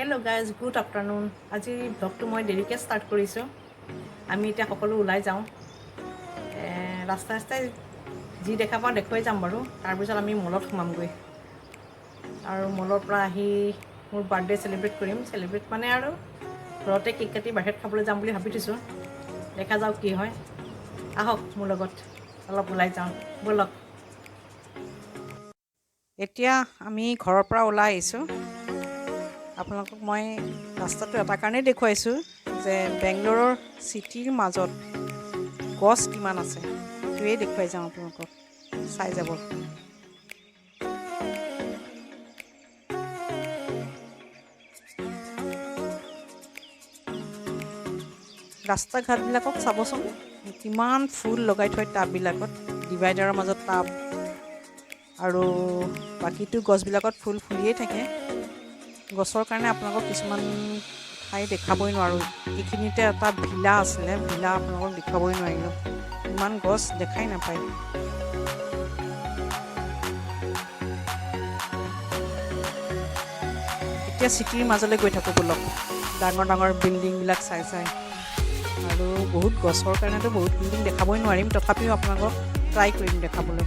Hello' guys, good afternoon. আজি ব্লগটো মই দেৰিকৈ ষ্টাৰ্ট কৰিছোঁ। আমি এতিয়া সকলো ওলাই যাওঁ, ৰাস্তাই ৰাস্তাই যি দেখা পাওঁ দেখুৱাই যাম বাৰু। তাৰপিছত আমি মলত সোমামগৈ আৰু মলৰ পৰা আহি মোৰ বাৰ্থডে চেলিব্ৰেট মানে আৰু ঘৰতে কেক কাটি বাহিৰত খাবলৈ যাম বুলি ভাবি থৈছোঁ। দেখা যাওক কি হয়। আহক মোৰ লগত অলপ ওলাই যাওঁ, ব'লক। এতিয়া আমি ঘৰৰ পৰা ওলাই আহিছোঁ। আপোনালোকক মই ৰাস্তাটো এটা কাৰণেই দেখুৱাইছোঁ যে বেংগলোৰৰ চিটিৰ মাজত গছ কিমান আছে সেইটোৱেই দেখুৱাই যাওঁ আপোনালোকক, চাই যাব। ৰাস্তা ঘাটবিলাকক চাবচোন, কিমান ফুল লগাই থয় টাববিলাকত, ডিভাইডাৰৰ মাজত টাব আৰু বাকীটো গছবিলাকত ফুল ফুলিয়েই থাকে। গছৰ কাৰণে আপোনালোকক কিছুমান ঠাই দেখাবই নোৱাৰোঁ। এইখিনিতে এটা ভিলা আছিলে, ভিলা আপোনালোকক দেখুৱাবই নোৱাৰিলোঁ, ইমান গছ দেখাই নাপায়। এতিয়া চিটিৰ মাজলৈ গৈ থাকোঁ ব'লক, ডাঙৰ ডাঙৰ বিল্ডিংবিলাক চাই চাই। আৰু বহুত গছৰ কাৰণেতো বহুত বিল্ডিং দেখাবই নোৱাৰিম, তথাপিও আপোনালোকক ট্ৰাই কৰিম দেখাবলৈ।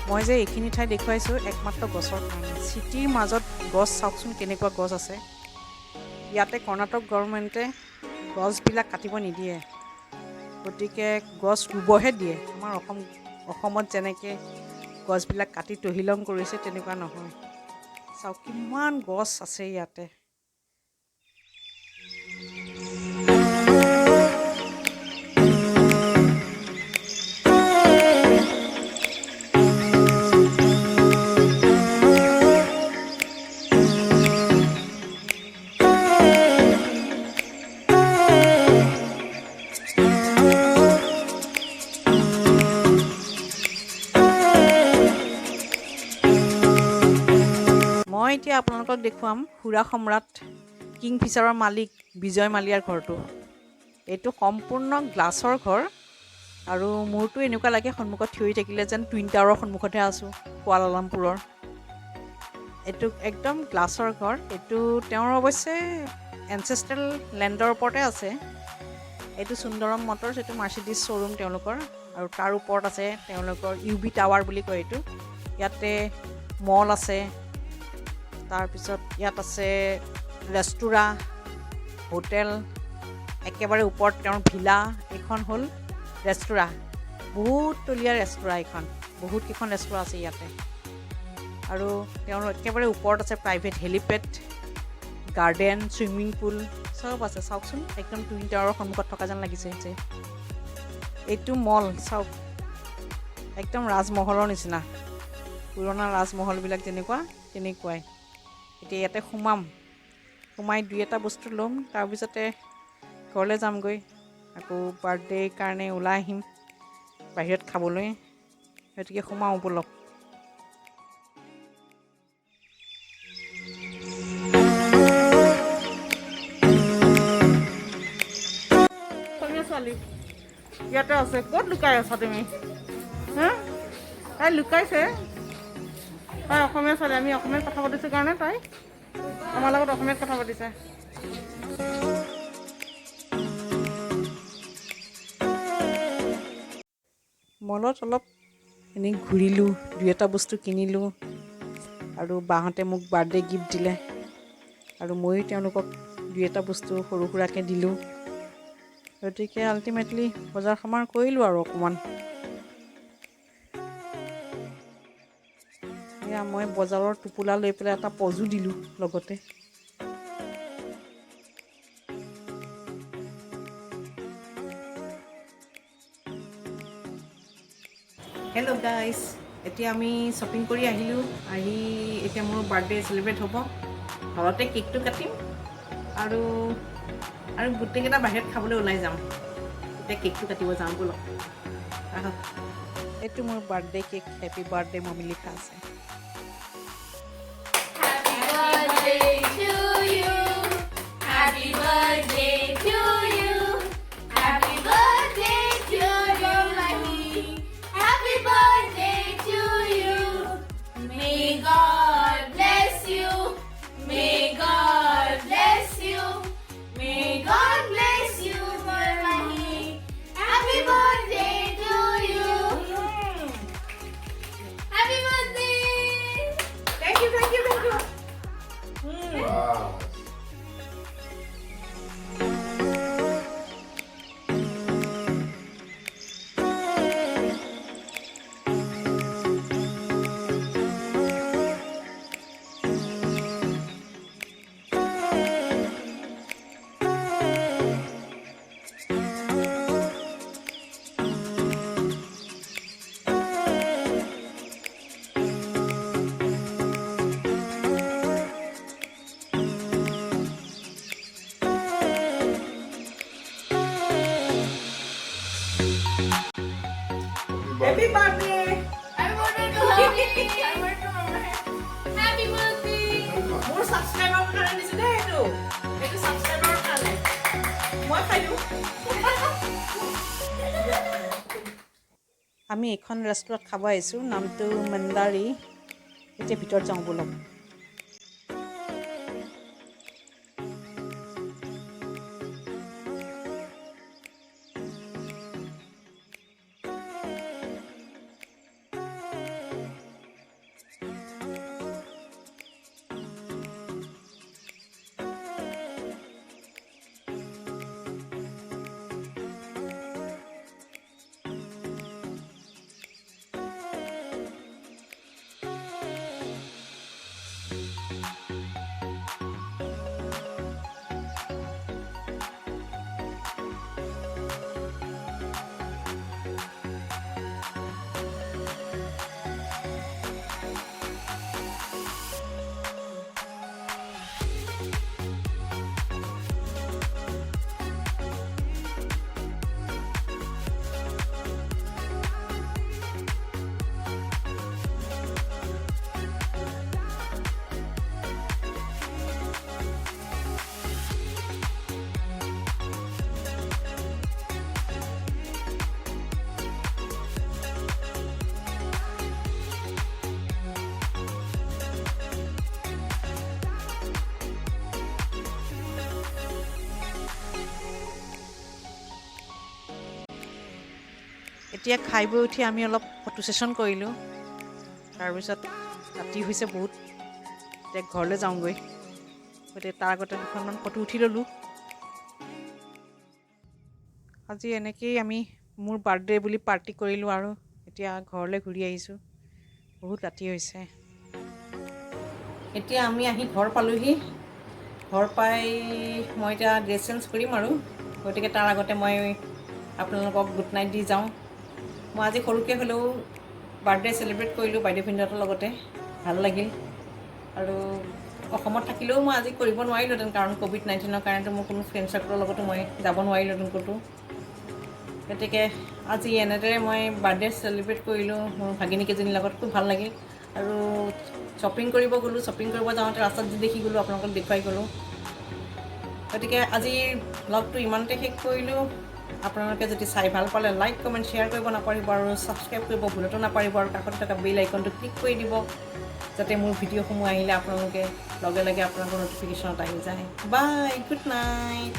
মই যে এইখিনি ঠাই দেখুৱাইছোঁ একমাত্ৰ গছৰ কাৰণে। চিটিৰ মাজত গছ চাওকচোন কেনেকুৱা গছ আছে। ইয়াতে কৰ্ণাটক গভৰ্ণমেণ্টে গছবিলাক কাটিব নিদিয়ে, গতিকে গছ ৰুবহে দিয়ে। আমাৰ অসমত যেনেকৈ গছবিলাক কাটি তহিলং কৰিছে তেনেকুৱা নহয়। চাওক কিমান গছ আছে ইয়াতে। মই এতিয়া আপোনালোকক দেখুৱাম সুৰা সম্ৰাট কিংফিচাৰৰ মালিক বিজয় মালিয়াৰ ঘৰটো। এইটো সম্পূৰ্ণ গ্লাছৰ ঘৰ আৰু মোৰতো এনেকুৱা লাগে সন্মুখত থিয় হৈ থাকিলে যেন টুইন টাৱাৰৰ সন্মুখতহে আছোঁ, কুৱালালামপুৰৰ। এইটো একদম গ্লাছৰ ঘৰ। এইটো তেওঁৰ অৱশ্যে এনচেষ্ট্ৰেল লেণ্ডৰ ওপৰতে আছে। এইটো সুন্দৰম মটৰ্ছ, এইটো মাৰ্চিডিজ শ্ব'ৰুম তেওঁলোকৰ, আৰু তাৰ ওপৰত আছে তেওঁলোকৰ UB টাৱাৰ বুলি কয় এইটো। ইয়াতে মল আছে, তাৰপিছত ইয়াত আছে ৰেষ্টুৰাঁ, হোটেল, একেবাৰে ওপৰত তেওঁৰ ভিলা। এইখন হ'ল ৰেষ্টুৰাঁ, বহুত তলীয়া ৰেষ্টুৰাঁ এইখন, বহুতকেইখন ৰেষ্টুৰাঁ আছে ইয়াতে। আৰু তেওঁৰ একেবাৰে ওপৰত আছে private helipad, garden, swimming pool চব আছে। চাওকচোন একদম টুইন টাৱাৰৰ সন্মুখত থকা যেন লাগিছে যে। এইটো মল চাওক, একদম ৰাজমহলৰ নিচিনা, পুৰণা ৰাজমহলবিলাক যেনেকুৱা তেনেকুৱাই। এতিয়া ইয়াতে সোমাই দুই এটা বস্তু ল'ম, তাৰপিছতে ঘৰলৈ যামগৈ। আকৌ বাৰ্থডেৰ কাৰণে ওলাই আহিম বাহিৰত খাবলৈ, গতিকে সোমাওঁ ব'লক। ছোৱালী ইয়াতে আছে, ক'ত লুকাই আছা তুমি? তাই লুকাইছে। তাই অসমীয়া ছোৱালী, আমি অসমীয়াত কথা পাতিছোঁ কাৰণে তাই আমাৰ লগত অসমীয়াত কথা পাতিছে। মলত অলপ এনেই ঘূৰিলোঁ, দুই এটা বস্তু কিনিলোঁ, আৰু বাহঁতে মোক বাৰ্থডে গিফ্ট দিলে, আৰু ময়ো তেওঁলোকক দুই এটা বস্তু সৰু সুৰাকৈ দিলোঁ। গতিকে আল্টিমেটলি বজাৰ সমাৰ কৰিলোঁ আৰু অকণমান। এয়া মই বজাৰৰ টোপোলা লৈ পেলাই এটা পজো দিলোঁ লগতে। হেল্ল' গাইজ, এতিয়া আমি শ্বপিং কৰি আহিলোঁ। এতিয়া মোৰ বাৰ্থডে চেলিব্ৰেট হ'ব, ঘৰতে কেকটো কাটিম আৰু গোটেইকেইটা বাহিৰত খাবলৈ ওলাই যাম। এতিয়া কেকটো কাটিব যাওঁ ব'লক আহক এইটো মোৰ birthday cake happy birthday mommy লিখা আছে Happy birthday to you. Happy birthday to you, Mahi. Happy birthday to you. May God bless you. May God bless you. May God bless you, dear Mahi. Happy birthday to you. Happy birthday. Thank you. Wow. Happy birthday I wanted to hug it. I wanted to hug it. Happy birthday. মোৰ সাবস্ক্ৰাইবাৰৰ কাৰণে দিছে দেই এইটো সাবস্ক্ৰাইবাৰৰ কাৰণে মই খাইছো আমি এখন ৰেষ্টুৰেণ্টত খাব আহিছোঁ নামটো মন্দাৰী এতিয়া ভিতৰত যাওঁ ব'লক এতিয়া খাই বৈ উঠি আমি অলপ ফটো ছেশ্যন কৰিলোঁ তাৰপিছত ৰাতি হৈছে বহুত এতিয়া ঘৰলৈ যাওঁগৈ গতিকে তাৰ আগতে দুখনমান ফটো উঠি ল'লোঁ আজি এনেকেই আমি মোৰ বাৰ্থডে বুলি পাৰ্টি কৰিলোঁ আৰু এতিয়া ঘৰলৈ ঘূৰি আহিছোঁ বহুত ৰাতি হৈছে এতিয়া আমি আহি ঘৰ পালোঁহি ঘৰ পাই মই এতিয়া ড্ৰেছ চেঞ্জ কৰিম আৰু গতিকে তাৰ আগতে মই আপোনালোকক গুড নাইট দি যাওঁ মই আজি সৰুকৈ হ'লেও বাৰ্থডে চেলিব্ৰেট কৰিলোঁ বাইদেউ ভিনদেউহঁতৰ লগতে ভাল লাগিল আৰু অসমত থাকিলেও মই আজি কৰিব নোৱাৰিলোঁহেঁতেন কাৰণ ক'ভিড-19ৰ কাৰণেতো মোৰ কোনো ফ্ৰেণ্ড চাৰ্কলৰ লগতো মই যাব নোৱাৰিলোঁহেঁতেন ক'তো গতিকে আজি এনেদৰে মই বাৰ্থডে চেলিব্ৰেট কৰিলোঁ মোৰ ভাগিনীকেইজনীৰ লগত খুব ভাল লাগিল আৰু শ্বপিং কৰিব গ'লোঁ শ্বপিং কৰিব যাওঁতে ৰাস্তাত যি দেখি গ'লোঁ আপোনালোকক দেখুৱাই গ'লোঁ গতিকে আজিৰ ব্লগটো ইমানতে শেষ কৰিলোঁ আপোনালোকে যদি চাই ভাল পালে লাইক কমেণ্ট শ্বেয়াৰ কৰিব নাপাৰিব আৰু ছাবস্ক্ৰাইব কৰিব ভুলতো নাপাৰিব আৰু কাষত থকা বেল আইকনটো ক্লিক কৰি দিব যাতে মোৰ ভিডিঅ'সমূহ আহিলে আপোনালোকে লগে লগে আপোনালোকৰ ন'টিফিকেশ্যনত আহি যায় বাই গুড নাইট